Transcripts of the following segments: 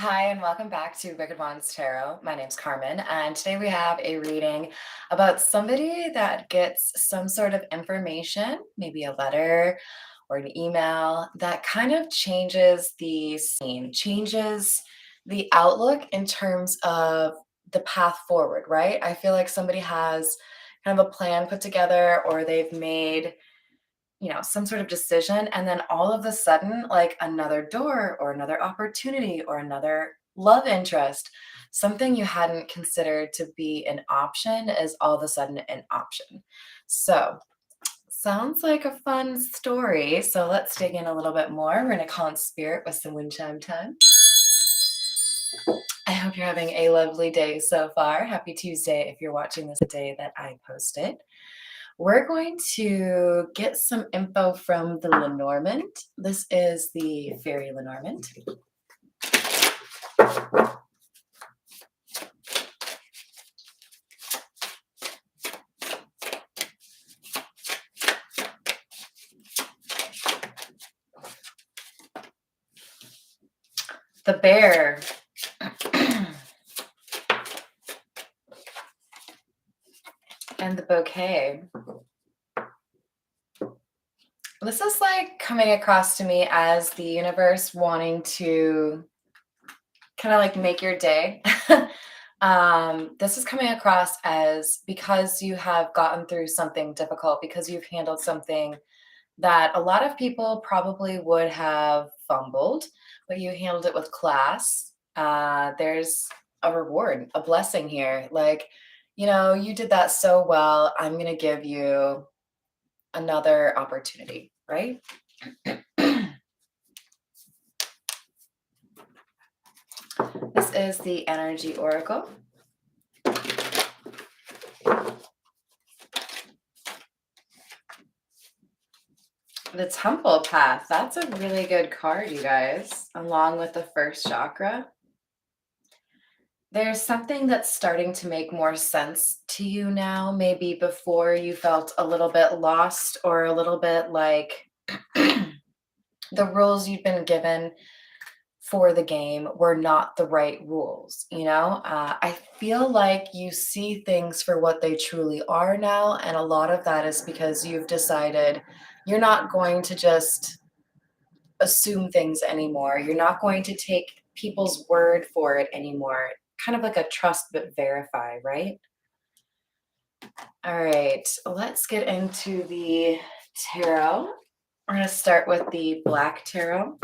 Hi, and welcome back to Wicked Wands Tarot. My name's Carmen, and today we have a reading about somebody that gets some sort of information, maybe a letter or an email, that kind of changes the scene, changes the outlook in terms of the path forward, right? I feel like somebody has kind of a plan put together, or they've made some sort of decision, and then all of a sudden, like another door or another opportunity or another love interest, something you hadn't considered to be an option is all of a sudden an option. So, sounds like a fun story. So, let's dig in a little bit more. We're going to call in spirit with some wind chime time. I hope you're having a lovely day so far. Happy Tuesday if you're watching this the day that I posted. We're going to get some info from the Lenormand. This is the Fairy Lenormand. The Bear. And the Bouquet. This is like coming across to me as the universe wanting to kind of like make your day. This is coming across as because you have gotten through something difficult, because you've handled something that a lot of people probably would have fumbled, but you handled it with class. There's a reward, a blessing here. Like, you did that so well. I'm going to give you another opportunity, right? This is the Energy Oracle. The Temple Path. That's a really good card, you guys, along with the first chakra. There's something that's starting to make more sense to you now. Maybe before you felt a little bit lost or a little bit like the rules you've been given for the game were not the right rules. I feel like you see things for what they truly are now. And a lot of that is because you've decided you're not going to just assume things anymore. You're not going to take people's word for it anymore. Kind of like a trust but verify, right? All right, let's get into the tarot. We're going to start with the Black Tarot.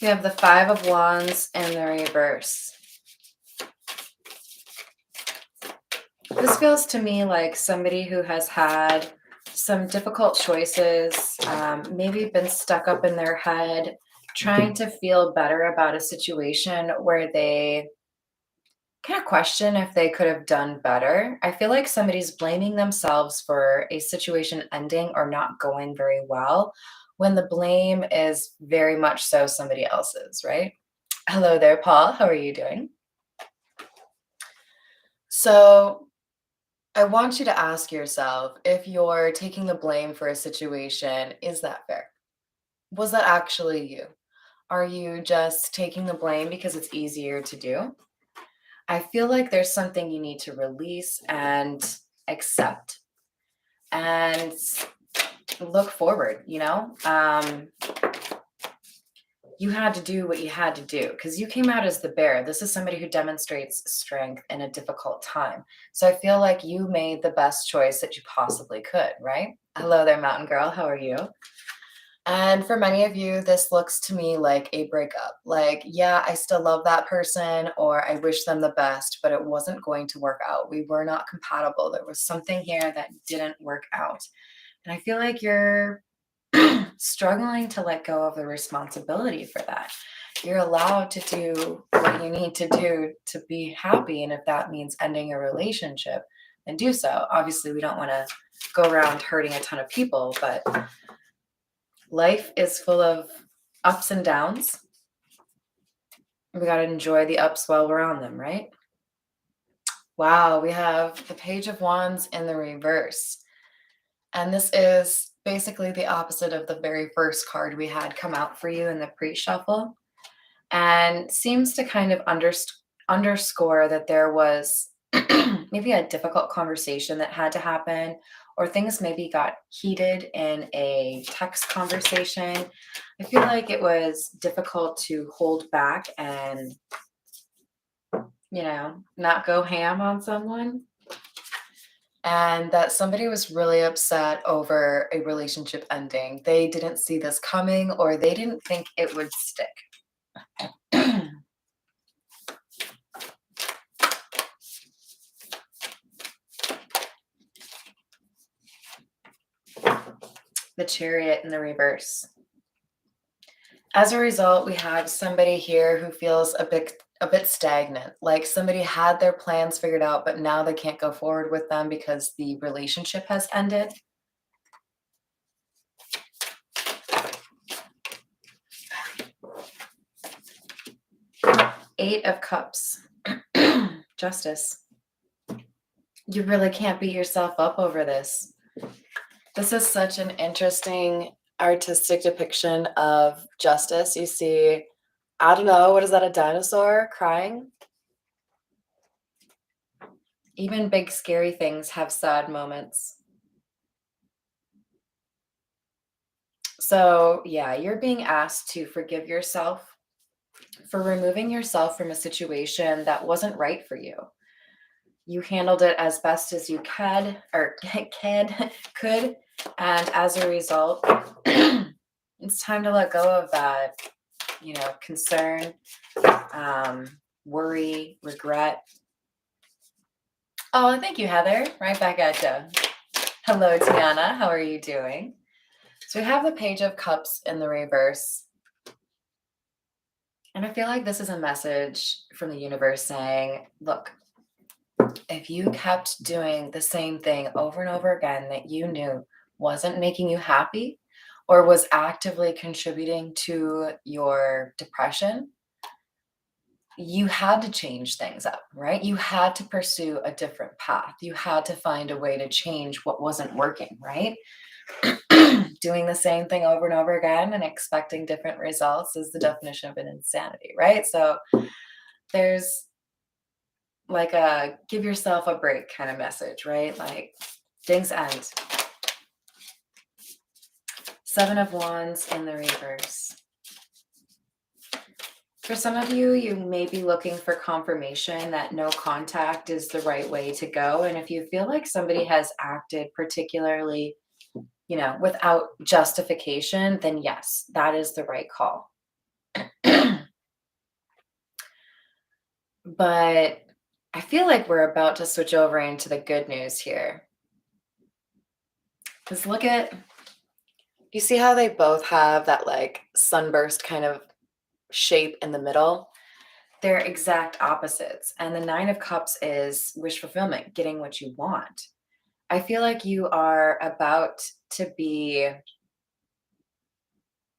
We have the Five of Wands in the reverse. This feels to me like somebody who has had some difficult choices, maybe been stuck up in their head, trying to feel better about a situation where they kind of question if they could have done better. I feel like somebody's blaming themselves for a situation ending or not going very well, when the blame is very much so somebody else's, right? Hello there, Paul. How are you doing? So, I want you to ask yourself, if you're taking the blame for a situation, is that fair? Was that actually you? Are you just taking the blame because it's easier to do? I feel like there's something you need to release and accept and look forward, you had to do what you had to do because you came out as the bear. This is somebody who demonstrates strength in a difficult time. So I feel like you made the best choice that you possibly could, right? Hello there, Mountain Girl. How are you? And for many of you, this looks to me like a breakup. Like, yeah, I still love that person, or I wish them the best, but it wasn't going to work out. We were not compatible. There was something here that didn't work out. And I feel like you're struggling to let go of the responsibility for that. You're allowed to do what you need to do to be happy. And if that means ending a relationship, then do so. Obviously, we don't want to go around hurting a ton of people, but life is full of ups and downs. We got to enjoy the ups while we're on them, right? Wow, we have the Page of Wands in the reverse. And this is basically the opposite of the very first card we had come out for you in the pre-shuffle. And seems to kind of underscore that there was maybe a difficult conversation that had to happen, or things maybe got heated in a text conversation. I feel like it was difficult to hold back and, not go ham on someone. And that somebody was really upset over a relationship ending. They didn't see this coming, or they didn't think it would stick. The Chariot in the reverse. As a result, we have somebody here who feels a bit stagnant, like somebody had their plans figured out, but now they can't go forward with them because the relationship has ended. Eight of Cups. Justice. You really can't beat yourself up over this. This is such an interesting artistic depiction of justice. You see, I don't know, what is that, a dinosaur crying? Even big scary things have sad moments. So yeah, you're being asked to forgive yourself for removing yourself from a situation that wasn't right for you. You handled it as best as you could, and as a result, it's time to let go of that, concern, worry, regret. Oh, thank you, Heather. Right back at you. Hello, Tiana. How are you doing? So we have the Page of Cups in the reverse. And I feel like this is a message from the universe saying, look, if you kept doing the same thing over and over again that you knew wasn't making you happy or was actively contributing to your depression, you had to change things up, right? You had to pursue a different path. You had to find a way to change what wasn't working, right? Doing the same thing over and over again and expecting different results is the definition of an insanity, right? So there's like a give yourself a break kind of message, right? Like things end. Seven of Wands in the reverse. For some of you, you may be looking for confirmation that no contact is the right way to go. And if you feel like somebody has acted particularly, without justification, then yes, that is the right call. But I feel like we're about to switch over into the good news here. Because you see how they both have that like sunburst kind of shape in the middle? They're exact opposites. And the Nine of Cups is wish fulfillment, getting what you want. I feel like you are about to be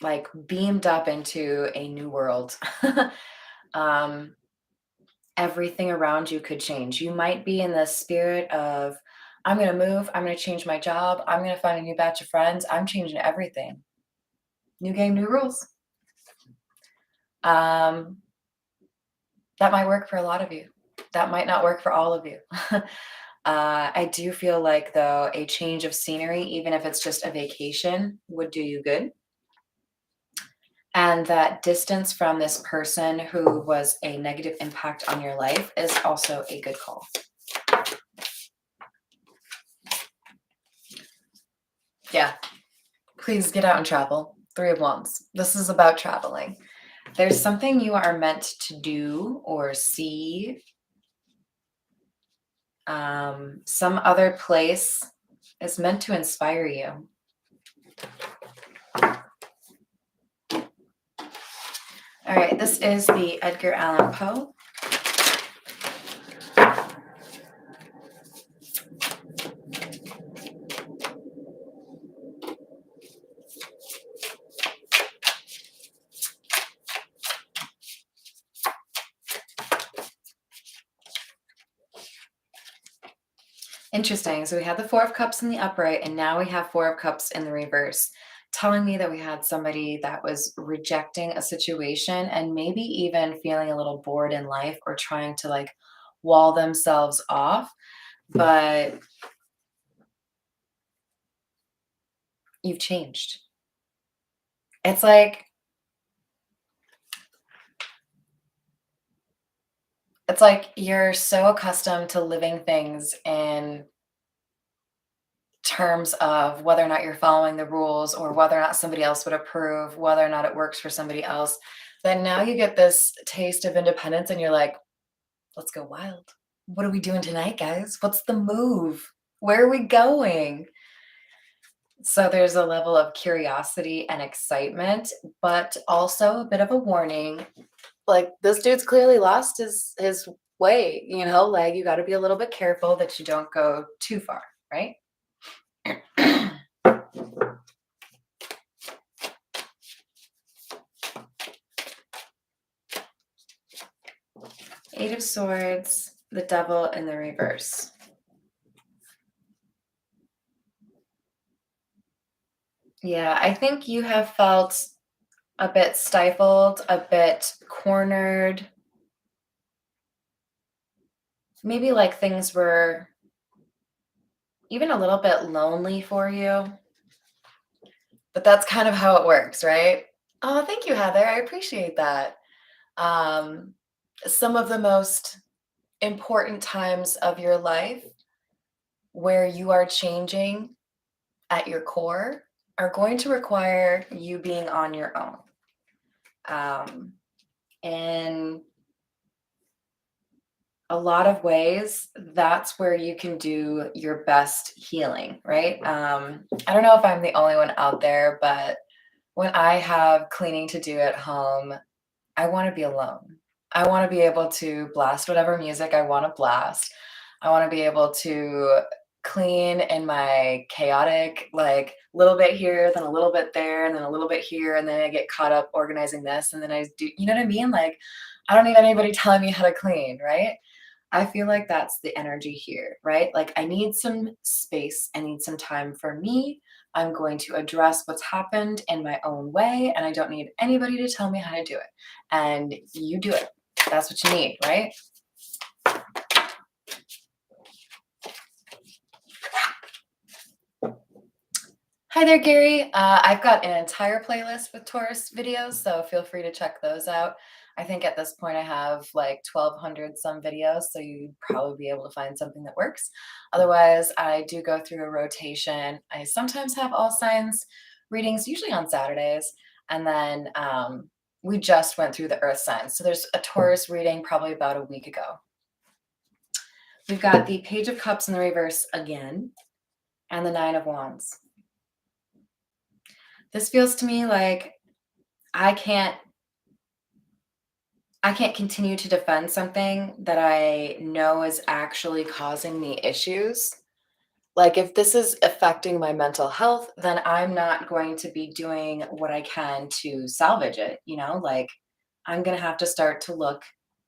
like beamed up into a new world. Everything around you could change. You might be in the spirit of, I'm going to move. I'm going to change my job. I'm going to find a new batch of friends. I'm changing everything. New game, new rules. That might work for a lot of you. That might not work for all of you. I do feel like, though, a change of scenery, even if it's just a vacation, would do you good. And that distance from this person who was a negative impact on your life is also a good call. Yeah, please get out and travel. Three of Wands. This is about traveling. There's something you are meant to do or see. Some other place is meant to inspire you. All right, this is the Edgar Allan Poe. Interesting. So we had the Four of Cups in the upright, and now we have Four of Cups in the reverse, telling me that we had somebody that was rejecting a situation and maybe even feeling a little bored in life or trying to like wall themselves off. But you've changed. It's like you're so accustomed to living things in terms of whether or not you're following the rules or whether or not somebody else would approve, whether or not it works for somebody else. Then now you get this taste of independence and you're like, let's go wild. What are we doing tonight, guys? What's the move? Where are we going? So there's a level of curiosity and excitement, but also a bit of a warning. Like this dude's clearly lost his way, like you got to be a little bit careful that you don't go too far, right? Eight of Swords, the Devil in the reverse. Yeah, I think you have felt a bit stifled, a bit cornered. Maybe like things were even a little bit lonely for you. But that's kind of how it works, right? Oh, thank you, Heather. I appreciate that. Um, some of the most important times of your life where you are changing at your core are going to require you being on your own. In a lot of ways, that's where you can do your best healing, right? I don't know if I'm the only one out there, but when I have cleaning to do at home, I want to be alone. I want to be able to blast whatever music I want to blast. I want to be able to clean in my chaotic, like little bit here, then a little bit there, and then a little bit here, and then I get caught up organizing this, and then I do, you know what I mean? Like, I don't need anybody telling me how to clean, right? I feel like that's the energy here, right? Like, I need some space, I need some time for me. I'm going to address what's happened in my own way, and I don't need anybody to tell me how to do it. And you do it. That's what you need, right? Hi there, Gary. I've got an entire playlist with Taurus videos, so feel free to check those out. I think at this point I have like 1,200 some videos, so you'd probably be able to find something that works. Otherwise, I do go through a rotation. I sometimes have all signs readings, usually on Saturdays, and then we just went through the earth signs. So there's a Taurus reading probably about a week ago. We've got the Page of Cups in the reverse again, and the Nine of Wands. This feels to me like I can't continue to defend something that I know is actually causing me issues. Like if this is affecting my mental health, then I'm not going to be doing what I can to salvage it, like I'm going to have to start to look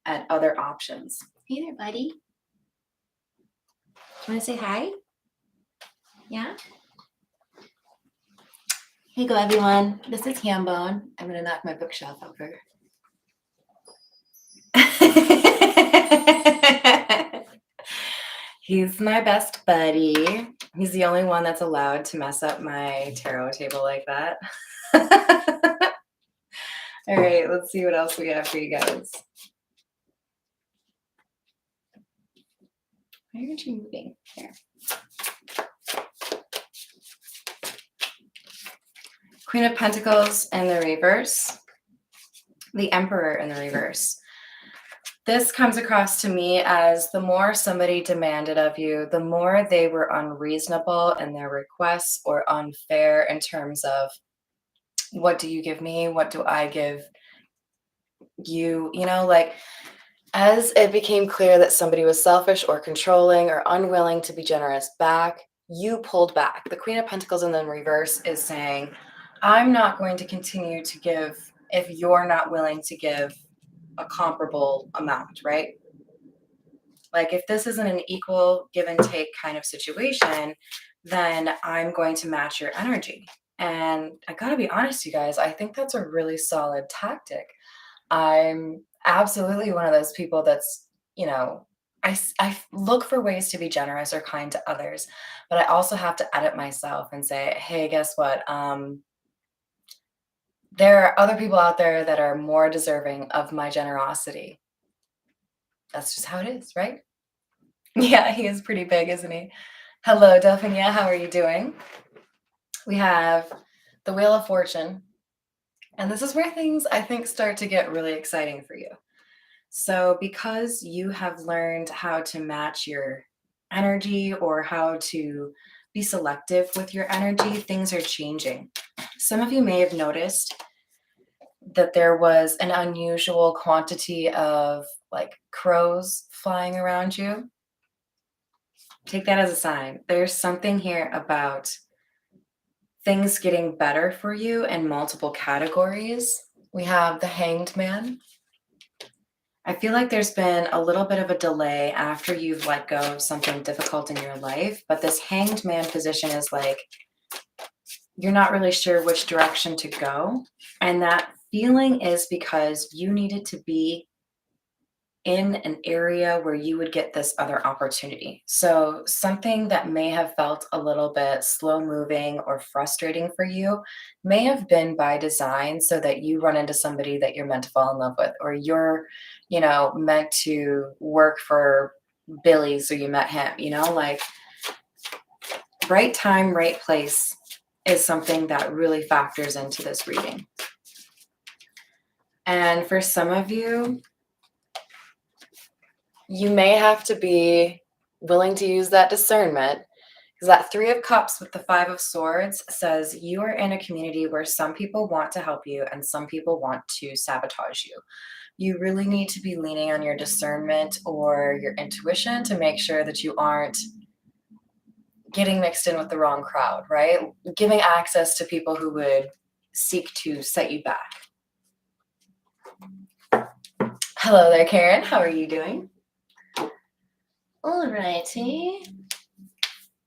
at other options. Hey there, buddy. Do you want to say hi? Yeah? Here you go, everyone. This is Hambone. I'm going to knock my bookshelf over. He's my best buddy. He's the only one that's allowed to mess up my tarot table like that. All right, let's see what else we have for you guys. Why aren't you moving? Here. Queen of Pentacles in the reverse. The Emperor in the reverse. This comes across to me as the more somebody demanded of you, the more they were unreasonable in their requests or unfair in terms of what do you give me? What do I give you? Like as it became clear that somebody was selfish or controlling or unwilling to be generous back, you pulled back. The Queen of Pentacles in the reverse is saying, I'm not going to continue to give if you're not willing to give a comparable amount, right? Like if this isn't an equal give and take kind of situation, then I'm going to match your energy. And I gotta be honest, you guys, I think that's a really solid tactic. I'm absolutely one of those people that's, you know, I look for ways to be generous or kind to others, but I also have to edit myself and say, hey, guess what? There are other people out there that are more deserving of my generosity. That's just how it is, right? Yeah, he is pretty big, isn't he? Hello, Delphinia. How are you doing? We have the Wheel of Fortune. And this is where things, I think, start to get really exciting for you. So because you have learned how to match your energy or how to be selective with your energy, things are changing. Some of you may have noticed that there was an unusual quantity of like crows flying around you. Take that as a sign. There's something here about things getting better for you in multiple categories. We have the Hanged Man. I feel like there's been a little bit of a delay after you've let go of something difficult in your life, but this Hanged Man position is like you're not really sure which direction to go. And that feeling is because you needed to be in an area where you would get this other opportunity. So something that may have felt a little bit slow moving or frustrating for you may have been by design so that you run into somebody that you're meant to fall in love with, or you're, meant to work for Billy. So you met him, like right time, right place is something that really factors into this reading. And for some of you, you may have to be willing to use that discernment, because that Three of Cups with the Five of Swords says you are in a community where some people want to help you and some people want to sabotage you. You really need to be leaning on your discernment or your intuition to make sure that you aren't getting mixed in with the wrong crowd, right? Giving access to people who would seek to set you back. Hello there, Karen. How are you doing? Alrighty,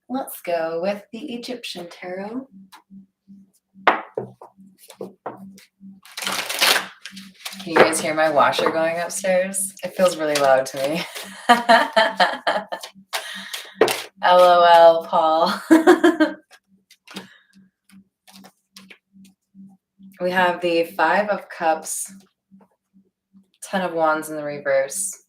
let's go with the Egyptian tarot. Can you guys hear my washer going upstairs? It feels really loud to me. LOL, Paul. We have the Five of Cups, Ten of Wands in the reverse.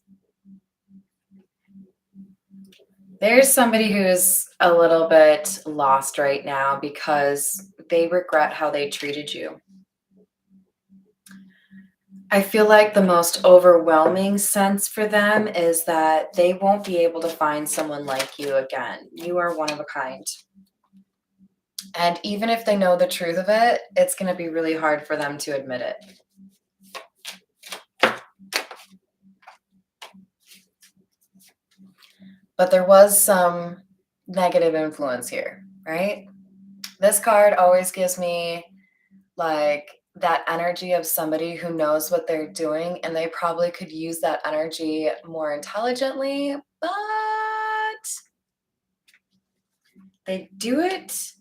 There's somebody who's a little bit lost right now because they regret how they treated you. I feel like the most overwhelming sense for them is that they won't be able to find someone like you again. You are one of a kind. And even if they know the truth of it, it's going to be really hard for them to admit it. But there was some negative influence here, right? This card always gives me like that energy of somebody who knows what they're doing, and they probably could use that energy more intelligently, but they do it.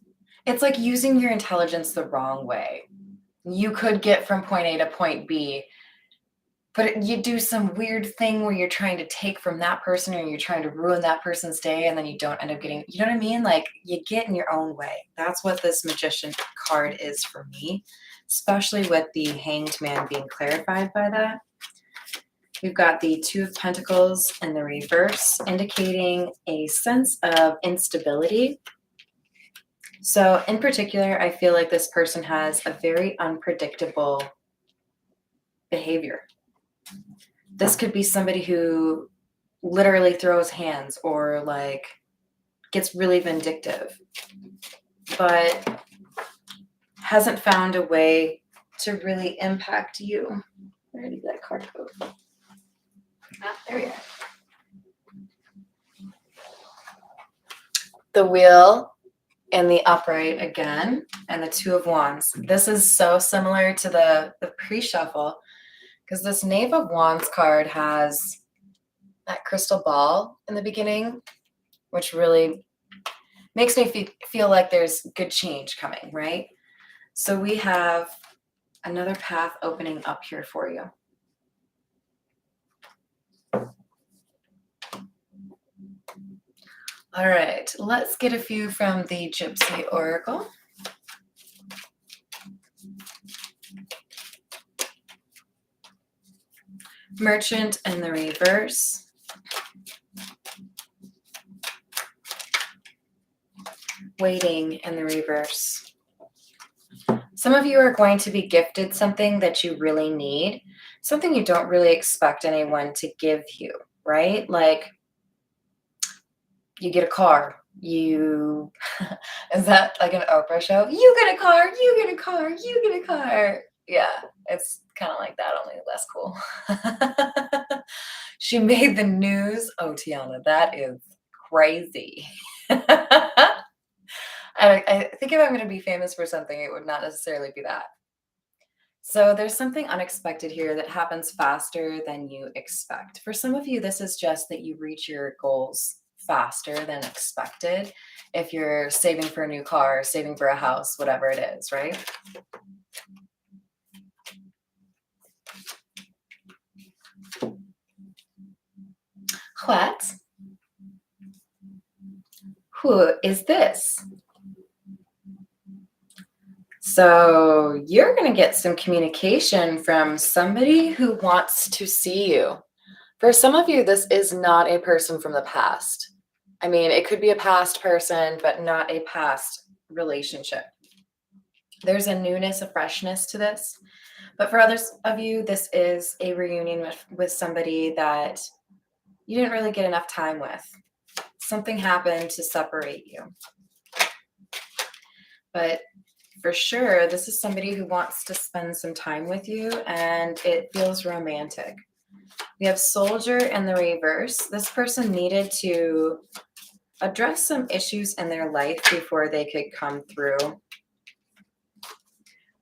It's like using your intelligence the wrong way. You could get from point A to point B, but you do some weird thing where you're trying to take from that person or you're trying to ruin that person's day, and then you don't end up getting, you know what I mean? Like you get in your own way. That's what this Magician card is for me, especially with the Hanged Man being clarified by that. We've got the Two of Pentacles in the reverse, indicating a sense of instability. So in particular, I feel like this person has a very unpredictable behavior. This could be somebody who literally throws hands or like gets really vindictive, but hasn't found a way to really impact you. Where did that card go? Ah, there we are. The Wheel and the Upright again, and the Two of Wands. This is so similar to the pre-shuffle, because this Knave of Wands card has that crystal ball in the beginning, which really makes me feel like there's good change coming, right? So we have another path opening up here for you. All right, let's get a few from the Gypsy Oracle. Merchant in the reverse. Waiting in the reverse. Some of you are going to be gifted something that you really need, something you don't really expect anyone to give you, right? Like you get a car, you, is that like an Oprah show? You get a car, you get a car, you get a car. Yeah, it's kind of like that, only less cool. She made the news. Oh, Tiana, that is crazy. I think if I'm going to be famous for something, it would not necessarily be that. So there's something unexpected here that happens faster than you expect. For some of you, this is just that you reach your goals faster than expected. If you're saving for a new car, saving for a house, whatever it is, right? What? Who is this? So you're going to get some communication from somebody who wants to see you. For some of you, this is not a person from the past. I mean, it could be a past person, but not a past relationship. There's a newness, a freshness to this. But for others of you, this is a reunion with somebody that you didn't really get enough time with. Something happened to separate you. But for sure, this is somebody who wants to spend some time with you, and it feels romantic. We have Soldier in the reverse. This person needed to address some issues in their life before they could come through.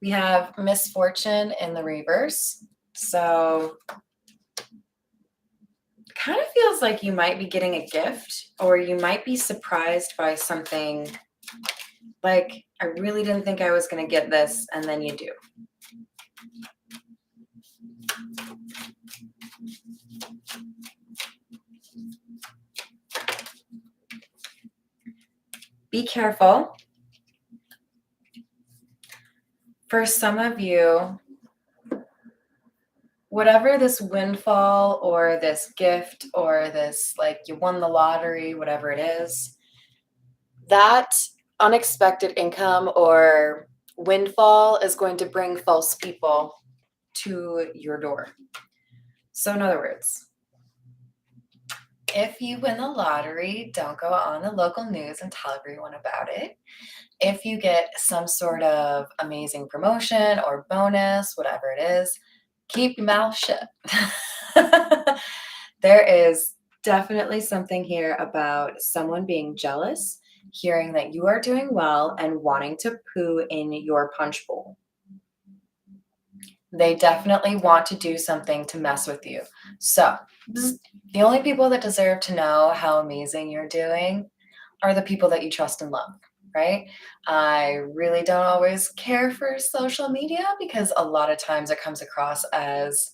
We have Misfortune in the reverse. So it kind of feels like you might be getting a gift, or you might be surprised by something like, I really didn't think I was going to get this, and then you do. Be careful. For some of you, whatever this windfall or this gift or this, like you won the lottery, whatever it is, that unexpected income or windfall is going to bring false people to your door. So in other words, if you win the lottery, don't go on the local news and tell everyone about it. If you get some sort of amazing promotion or bonus, whatever it is, keep your mouth shut. There is definitely something here about someone being jealous, hearing that you are doing well and wanting to poo in your punch bowl. They definitely want to do something to mess with you. So the only people that deserve to know how amazing you're doing are the people that you trust and love, right? I really don't always care for social media because a lot of times it comes across as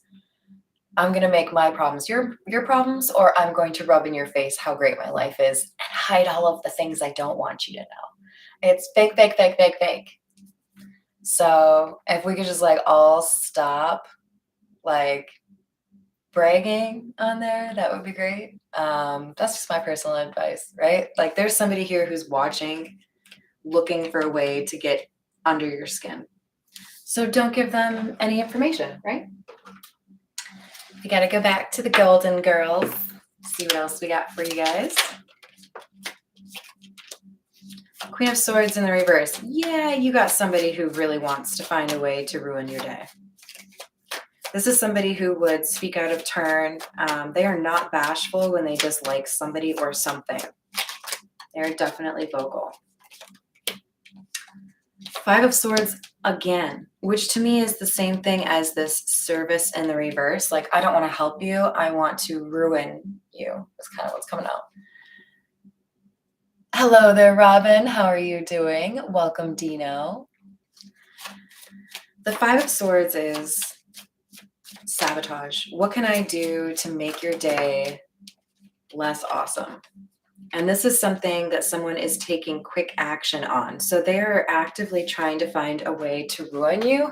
I'm going to make my problems your problems, or I'm going to rub in your face how great my life is and hide all of the things I don't want you to know. It's fake, fake, fake, fake, fake. So if we could just like all stop like bragging on there, that would be great. That's just my personal advice, right? Like there's somebody here who's watching, looking for a way to get under your skin. So don't give them any information, right? We got to go back to the Golden Girls, see what else we got for you guys. Queen of Swords in the reverse. Yeah, you got somebody who really wants to find a way to ruin your day. This is somebody who would speak out of turn. They are not bashful when they dislike somebody or something. They're definitely vocal. Five of Swords again, which to me is the same thing as this service in the reverse. Like, I don't want to help you. I want to ruin you. That's kind of what's coming out. Hello there, Robin. How are you doing? Welcome, Dino. The Five of Swords is sabotage. What can I do to make your day less awesome? And this is something that someone is taking quick action on. So they're actively trying to find a way to ruin you,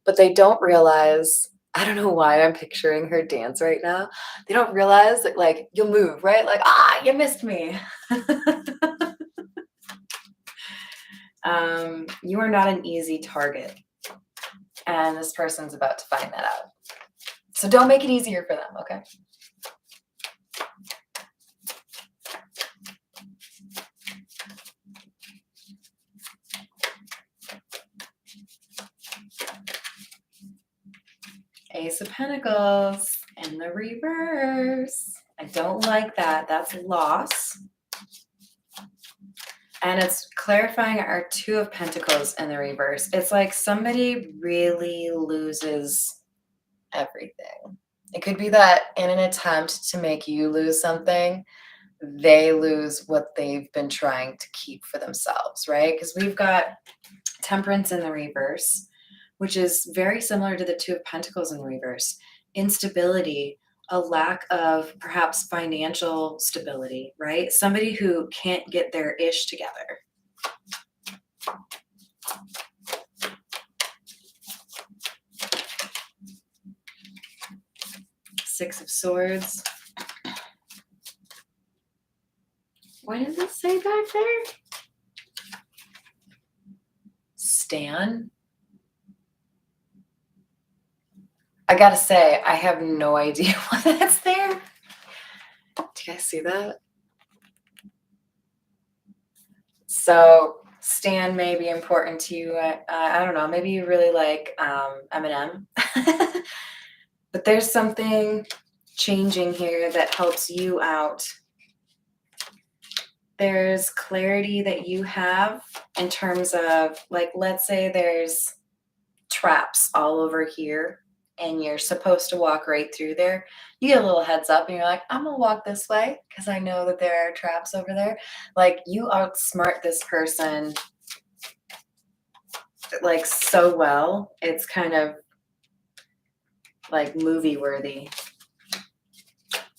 but they don't realize, I don't know why I'm picturing her dance right now. They don't realize that, like, you'll move, right? Like, you missed me. You are not an easy target. And this person's about to find that out. So don't make it easier for them, okay? Ace of Pentacles in the reverse. I don't like that. That's loss. And it's clarifying our Two of Pentacles in the reverse. It's like somebody really loses everything. It could be that in an attempt to make you lose something, they lose what they've been trying to keep for themselves, right? Because we've got Temperance in the reverse, which is very similar to the Two of Pentacles in the reverse. Instability, a lack of perhaps financial stability, right? Somebody who can't get their ish together. Six of Swords. What does it say back there? Stan. I gotta say, I have no idea why that's there. Do you guys see that? So Stan may be important to you. I don't know. Maybe you really like Eminem. But there's something changing here that helps you out. There's clarity that you have in terms of, like, let's say there's traps all over here and you're supposed to walk right through there. You get a little heads up and you're like, I'm gonna walk this way because I know that there are traps over there. Like, you outsmart this person like so well. It's kind of like movie worthy.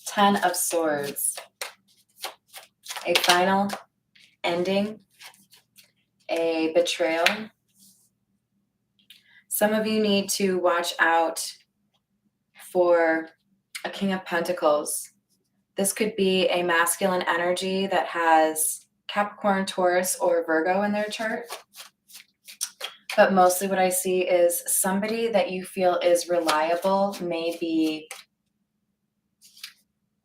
10 of Swords. A final ending. A betrayal. Some of you need to watch out for a King of Pentacles. This could be a masculine energy that has Capricorn, Taurus, or Virgo in their chart. But mostly what I see is somebody that you feel is reliable may be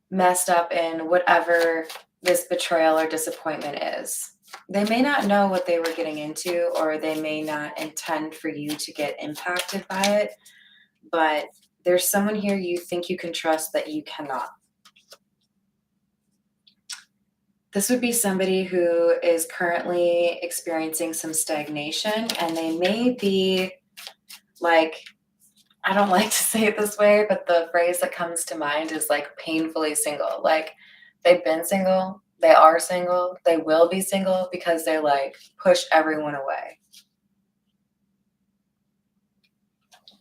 messed up in whatever this betrayal or disappointment is. They may not know what they were getting into, or they may not intend for you to get impacted by it, but there's someone here you think you can trust that you cannot. This would be somebody who is currently experiencing some stagnation, and they may be like, I don't like to say it this way, but the phrase that comes to mind is like painfully single. Like, they've been single, they are single, they will be single because they like push everyone away.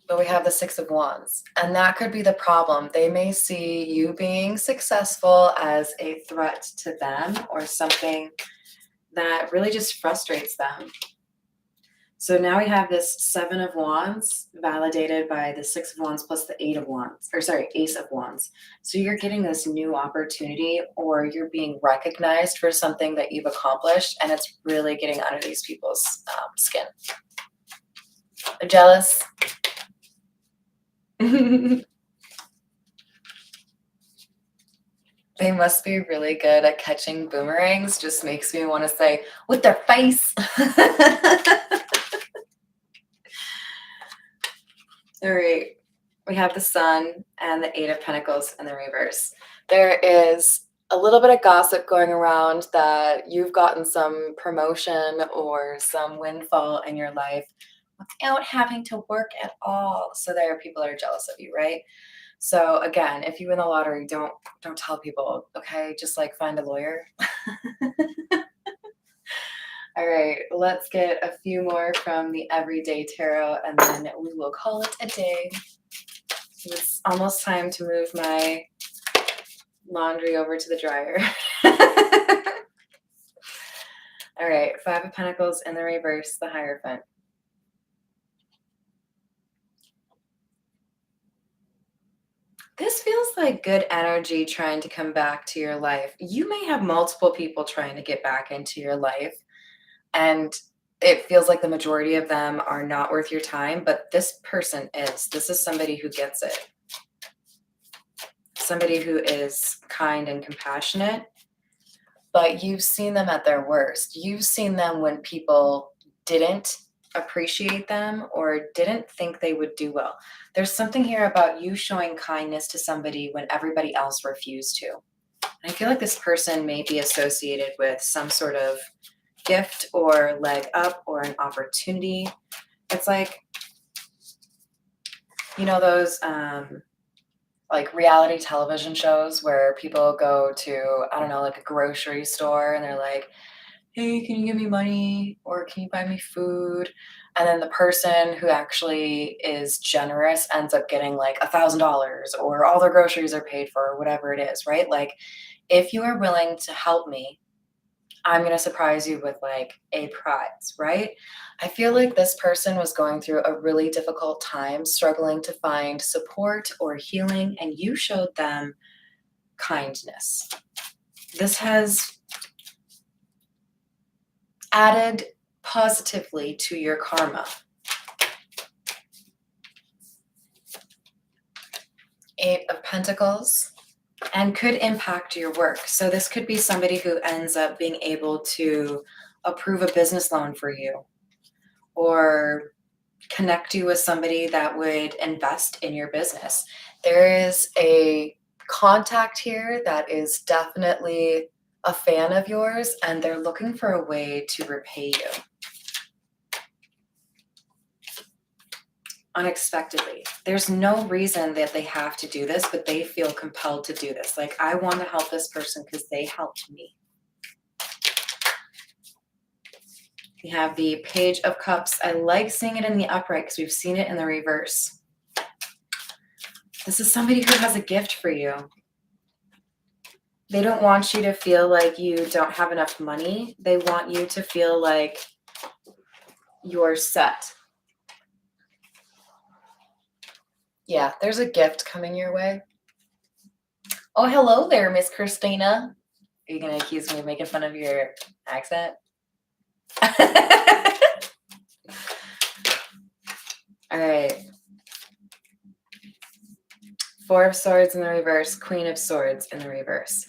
But we have the Six of Wands, and that could be the problem. They may see you being successful as a threat to them or something that really just frustrates them. So now we have this Seven of Wands validated by the Six of Wands plus the Eight of Wands, or sorry, Ace of Wands. So you're getting this new opportunity, or you're being recognized for something that you've accomplished, and it's really getting under these people's skin. They're jealous. They must be really good at catching boomerangs. Just makes me want to say, with their face. All right, we have the Sun and the Eight of Pentacles in the reverse. There is a little bit of gossip going around that you've gotten some promotion or some windfall in your life without having to work at all. So there are people that are jealous of you, right? So again, if you win the lottery, don't tell people, okay? Just like find a lawyer. All right, let's get a few more from the Everyday Tarot and then we will call it a day. It's almost time to move my laundry over to the dryer. All right, Five of Pentacles in the reverse, the Hierophant. This feels like good energy trying to come back to your life. You may have multiple people trying to get back into your life, and it feels like the majority of them are not worth your time, but this person is. This is somebody who gets it. Somebody who is kind and compassionate, but you've seen them at their worst. You've seen them when people didn't appreciate them or didn't think they would do well. There's something here about you showing kindness to somebody when everybody else refused to. And I feel like this person may be associated with some sort of gift or leg up or an opportunity. It's like, you know, those like reality television shows where people go to, I don't know, like a grocery store and they're like, hey, can you give me money or can you buy me food? And then the person who actually is generous ends up getting like $1,000 or all their groceries are paid for or whatever it is, right? Like if you are willing to help me, I'm going to surprise you with like a prize, right? I feel like this person was going through a really difficult time, struggling to find support or healing, and you showed them kindness. This has added positively to your karma. Eight of Pentacles, and could impact your work. So this could be somebody who ends up being able to approve a business loan for you or connect you with somebody that would invest in your business. There is a contact here that is definitely a fan of yours and they're looking for a way to repay you. Unexpectedly. There's no reason that they have to do this, but they feel compelled to do this. Like, I want to help this person because they helped me. We have the Page of Cups. I like seeing it in the upright because we've seen it in the reverse. This is somebody who has a gift for you. They don't want you to feel like you don't have enough money. They want you to feel like you're set. Yeah, there's a gift coming your way. Oh, hello there, Miss Christina. Are you going to accuse me of making fun of your accent? All right. Four of Swords in the reverse, Queen of Swords in the reverse.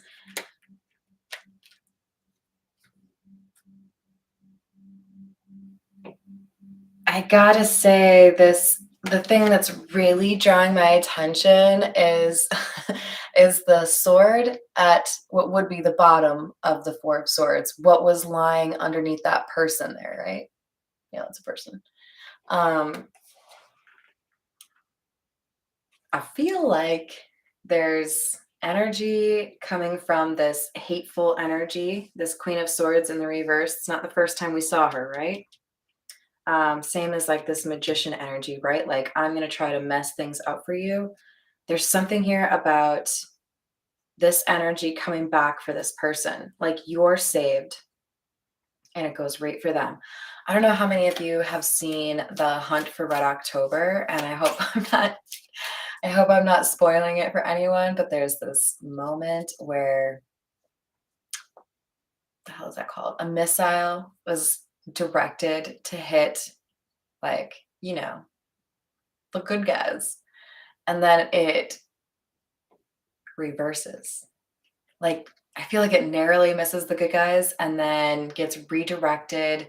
I gotta say the thing that's really drawing my attention is is the sword at what would be the bottom of the Four of Swords. What was lying underneath that person there, right? Yeah, that's a person. I feel like there's energy coming from this hateful energy, this Queen of Swords in the reverse. It's not the first time we saw her, right? Same as like this magician energy, right? Like, I'm going to try to mess things up for you. There's something here about this energy coming back for this person. Like, you're saved and it goes right for them. I don't know how many of you have seen The Hunt for Red October, and I hope I'm not spoiling it for anyone, but there's this moment where, what the hell is that called? A missile was directed to hit, like, you know, the good guys. And then it reverses. Like, I feel like it narrowly misses the good guys and then gets redirected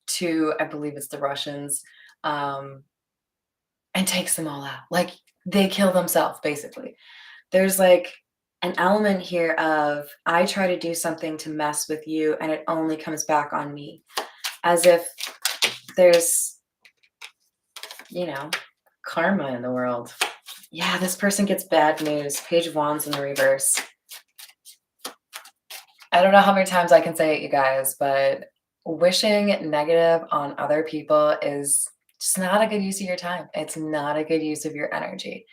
to, I believe it's the Russians, and takes them all out. Like, they kill themselves, basically. There's like an element here of, I try to do something to mess with you and it only comes back on me. As if there's, you know, karma in the world. Yeah, this person gets bad news. Page of Wands in the reverse. I don't know how many times I can say it, you guys, but wishing negative on other people is just not a good use of your time. It's not a good use of your energy.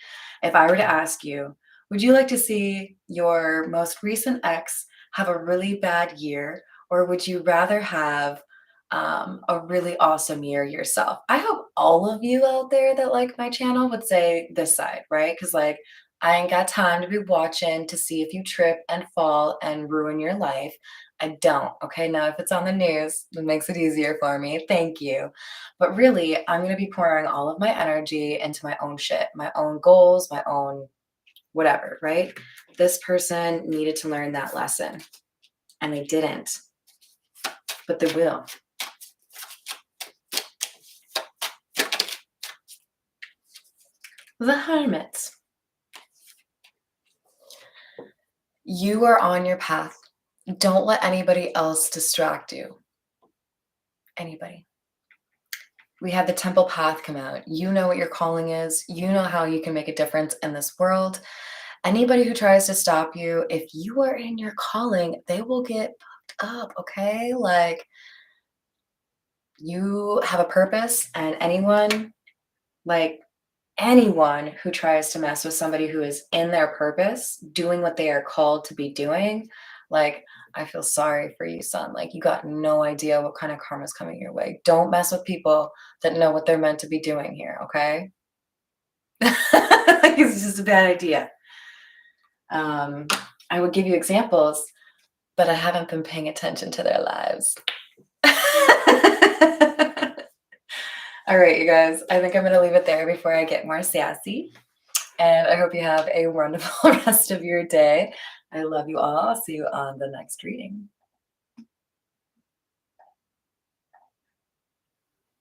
If I were to ask you, would you like to see your most recent ex have a really bad year, or would you rather have a really awesome year yourself? I hope all of you out there that like my channel would say this side, right? Because, like, I ain't got time to be watching to see if you trip and fall and ruin your life. I don't. Okay. Now, if it's on the news, it makes it easier for me. Thank you. But really, I'm going to be pouring all of my energy into my own shit, my own goals, my own whatever, right? This person needed to learn that lesson and they didn't, but they will. The Hermit. You are on your path. Don't let anybody else distract you. Anybody. We had the Temple Path come out. You know what your calling is. You know how you can make a difference in this world. Anybody who tries to stop you, if you are in your calling, they will get fucked up, okay? Like, you have a purpose, and anyone who tries to mess with somebody who is in their purpose, doing what they are called to be doing, like, I feel sorry for you, son. Like, you got no idea what kind of karma is coming your way. Don't mess with people that know what they're meant to be doing here, okay? Like, it's just a bad idea. I would give you examples, but I haven't been paying attention to their lives. All right, you guys, I think I'm going to leave it there before I get more sassy. And I hope you have a wonderful rest of your day. I love you all. I'll see you on the next reading.